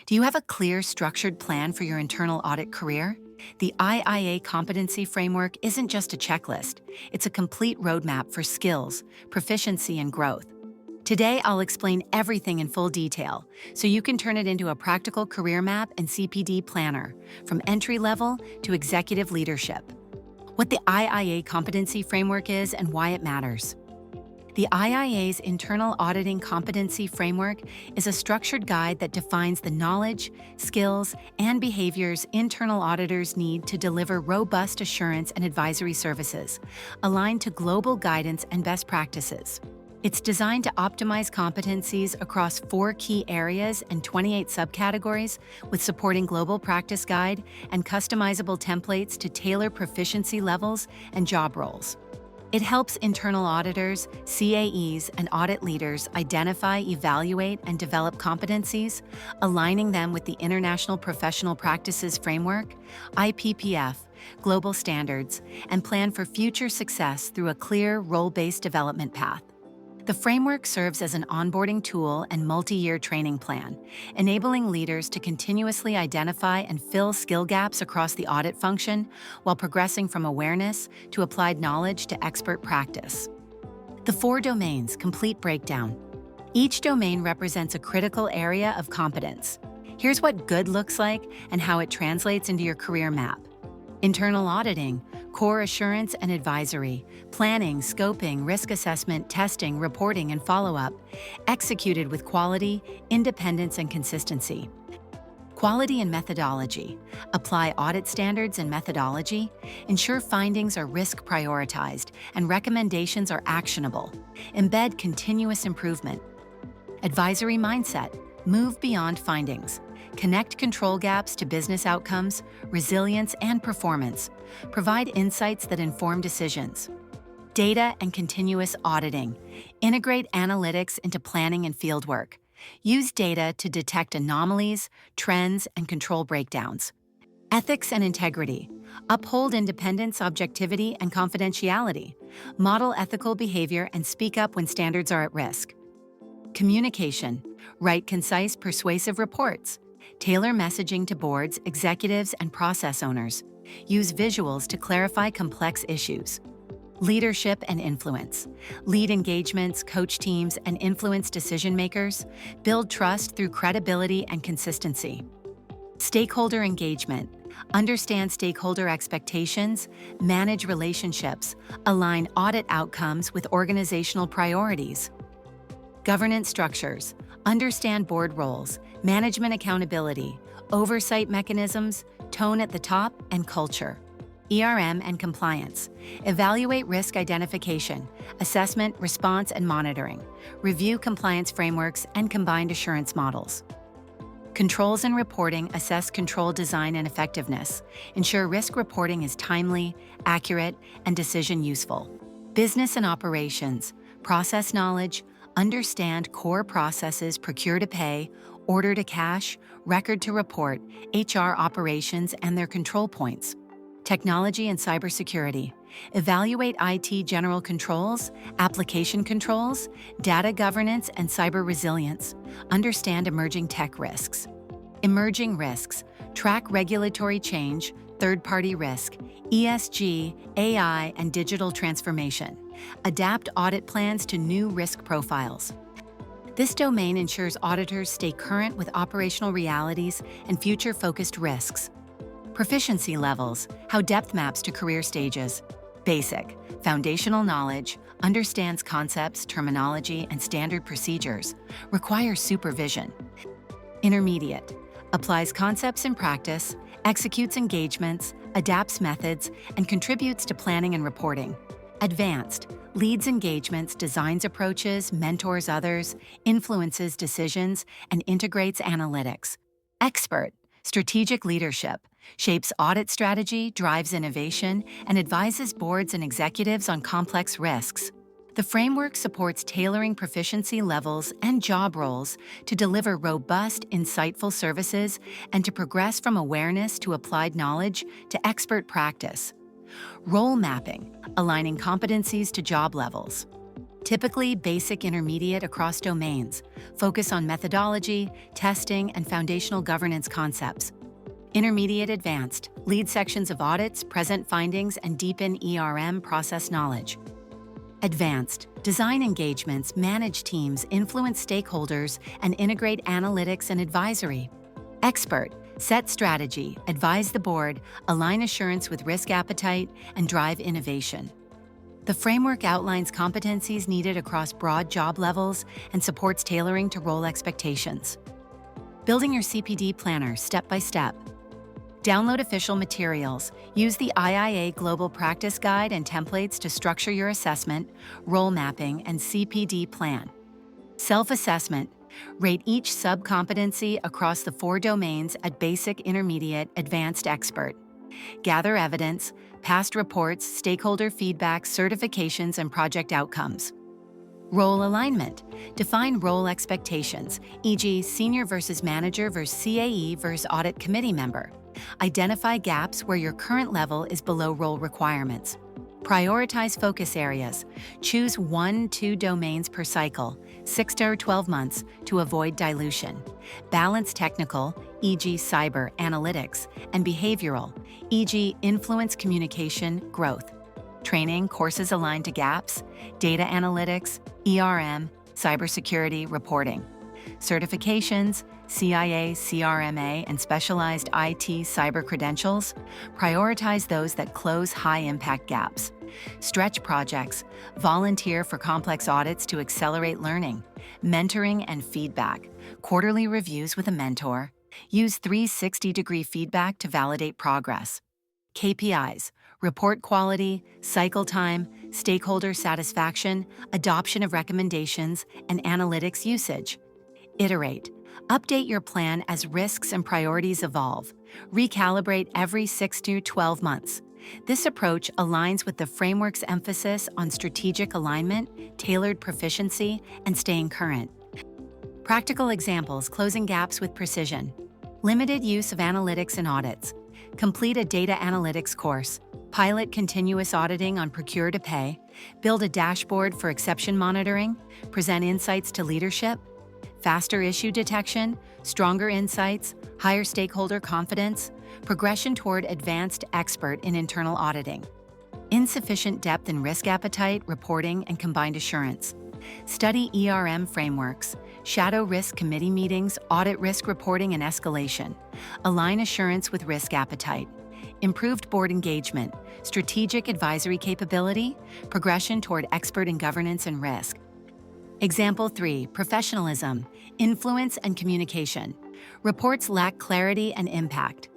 Do you have a clear, structured plan for your internal audit career? The IIA Competency Framework isn't just a checklist, it's a complete roadmap for skills, proficiency, and growth. Today, I'll explain everything in full detail so you can turn it into a practical career map and CPD planner, from entry level to executive leadership. What the IIA Competency Framework is and why it matters. The IIA's Internal Auditing Competency Framework is a structured guide that defines the knowledge, skills, and behaviors internal auditors need to deliver robust assurance and advisory services, aligned to global guidance and best practices. It's designed to optimize competencies across 4 key areas and 28 subcategories, with supporting global practice guide and customizable templates to tailor proficiency levels and job roles. It helps internal auditors, CAEs, and audit leaders identify, evaluate, and develop competencies, aligning them with the International Professional Practices Framework, IPPF, global standards, and plan for future success through a clear, role-based development path. The framework serves as an onboarding tool and multi-year training plan, enabling leaders to continuously identify and fill skill gaps across the audit function while progressing from awareness to applied knowledge to expert practice. The 4 domains complete breakdown. Each domain represents a critical area of competence. Here's what good looks like and how it translates into your career map. Internal auditing, core assurance and advisory, planning, scoping, risk assessment, testing, reporting, and follow-up, executed with quality, independence, and consistency. Quality and methodology, apply audit standards and methodology, ensure findings are risk prioritized and recommendations are actionable, embed continuous improvement. Advisory mindset, move beyond findings. Connect control gaps to business outcomes, resilience, and performance. Provide insights that inform decisions. Data and continuous auditing. Integrate analytics into planning and fieldwork. Use data to detect anomalies, trends, and control breakdowns. Ethics and integrity. Uphold independence, objectivity, and confidentiality. Model ethical behavior and speak up when standards are at risk. Communication. Write concise, persuasive reports. Tailor messaging to boards, executives, and process owners. Use visuals to clarify complex issues. Leadership and influence. Lead engagements, coach teams, and influence decision-makers. Build trust through credibility and consistency. Stakeholder engagement. Understand stakeholder expectations, manage relationships, align audit outcomes with organizational priorities. Governance structures. Understand board roles, management accountability, oversight mechanisms, tone at the top, and culture. ERM and compliance. Evaluate risk identification, assessment, response, and monitoring. Review compliance frameworks and combined assurance models. Controls and reporting. Assess control design and effectiveness. Ensure risk reporting is timely, accurate, and decision useful. Business and operations. Process knowledge. Understand core processes: procure to pay, order to cash, record to report, HR operations, and their control points. Technology and cybersecurity. Evaluate IT general controls, application controls, data governance, and cyber resilience. Understand emerging tech risks. Emerging risks. Track regulatory change, third-party risk, ESG, AI, and digital transformation. Adapt audit plans to new risk profiles. This domain ensures auditors stay current with operational realities and future-focused risks. Proficiency levels, how depth maps to career stages. Basic, foundational knowledge, understands concepts, terminology, and standard procedures, requires supervision. Intermediate, applies concepts in practice, executes engagements, adapts methods, and contributes to planning and reporting. Advanced, leads engagements, designs approaches, mentors others, influences decisions, and integrates analytics. Expert, strategic leadership, shapes audit strategy, drives innovation, and advises boards and executives on complex risks. The framework supports tailoring proficiency levels and job roles to deliver robust, insightful services and to progress from awareness to applied knowledge to expert practice. Role mapping, aligning competencies to job levels. Typically basic intermediate across domains, focus on methodology, testing, and foundational governance concepts. Intermediate advanced, lead sections of audits, present findings, and deepen process knowledge. Advanced, design engagements, manage teams, influence stakeholders, and integrate analytics and advisory. Expert, set strategy, advise the board, align assurance with risk appetite, and drive innovation. The framework outlines competencies needed across broad job levels and supports tailoring to role expectations. Building your CPD planner step by step. Download official materials. Use the IIA Global Practice Guide and templates to structure your assessment, role mapping, and CPD plan. Self-assessment. Rate each sub-competency across the 4 domains at basic, intermediate, advanced, expert. Gather evidence, past reports, stakeholder feedback, certifications, and project outcomes. Role alignment. Define role expectations, e.g. senior versus manager versus CAE versus audit committee member. Identify gaps where your current level is below role requirements. Prioritize focus areas. Choose 1-2 domains per cycle, 6 to 12 months, to avoid dilution. Balance technical, e.g. cyber, analytics, and behavioral, e.g. influence, communication, growth. Training, courses aligned to gaps, data analytics, cybersecurity, reporting. Certifications, CIA, CRMA, and specialized IT cyber credentials. Prioritize those that close high-impact gaps. Stretch projects. Volunteer for complex audits to accelerate learning. Mentoring and feedback. Quarterly reviews with a mentor. Use 360-degree feedback to validate progress. KPIs. Report quality, cycle time, stakeholder satisfaction, adoption of recommendations, and analytics usage. Iterate. Update your plan as risks and priorities evolve. Recalibrate every 6 to 12 months. This approach aligns with the framework's emphasis on strategic alignment, tailored proficiency, and staying current. Practical examples: closing gaps with precision. Limited use of analytics in audits. Complete a data analytics course. Pilot continuous auditing on procure to pay. Build a dashboard for exception monitoring. Present insights to leadership. Faster issue detection, stronger insights, higher stakeholder confidence, progression toward advanced expert in internal auditing. Insufficient depth in risk appetite, reporting, and combined assurance. Study frameworks, shadow risk committee meetings, audit risk reporting and escalation. Align assurance with risk appetite. Improved board engagement, strategic advisory capability, progression toward expert in governance and risk. Example 3, professionalism, influence and communication. Reports lack clarity and impact.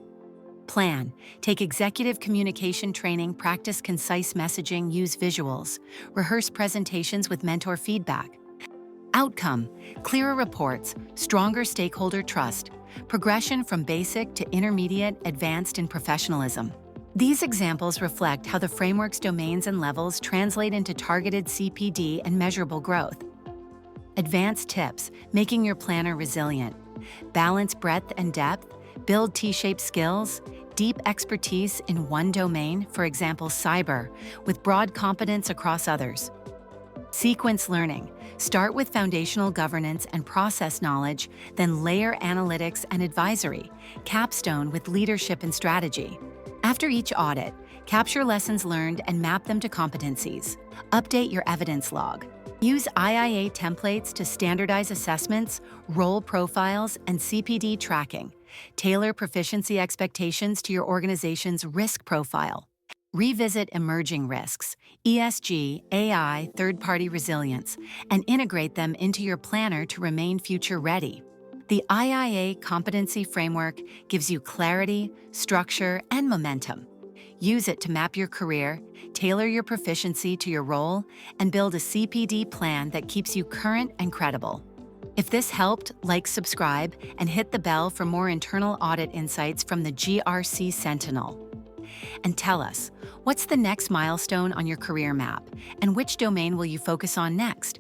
Plan, take executive communication training, practice concise messaging, use visuals, rehearse presentations with mentor feedback. Outcome, clearer reports, stronger stakeholder trust, progression from basic to intermediate, advanced in professionalism. These examples reflect how the framework's domains and levels translate into targeted CPD and measurable growth. Advanced tips, making your planner resilient. Balance breadth and depth, build T-shaped skills, deep expertise in one domain, for example cyber, with broad competence across others. Sequence learning, start with foundational governance and process knowledge, then layer analytics and advisory, capstone with leadership and strategy. After each audit, capture lessons learned and map them to competencies. Update your evidence log. Use IIA templates to standardize assessments, role profiles, and CPD tracking. Tailor proficiency expectations to your organization's risk profile. Revisit emerging risks, ESG, AI, third-party resilience, and integrate them into your planner to remain future-ready. The IIA Competency Framework gives you clarity, structure, and momentum. Use it to map your career, tailor your proficiency to your role, and build a CPD plan that keeps you current and credible. If this helped, subscribe, and hit the bell for more internal audit insights from the GRC Sentinel. And tell us, what's the next milestone on your career map, and which domain will you focus on next?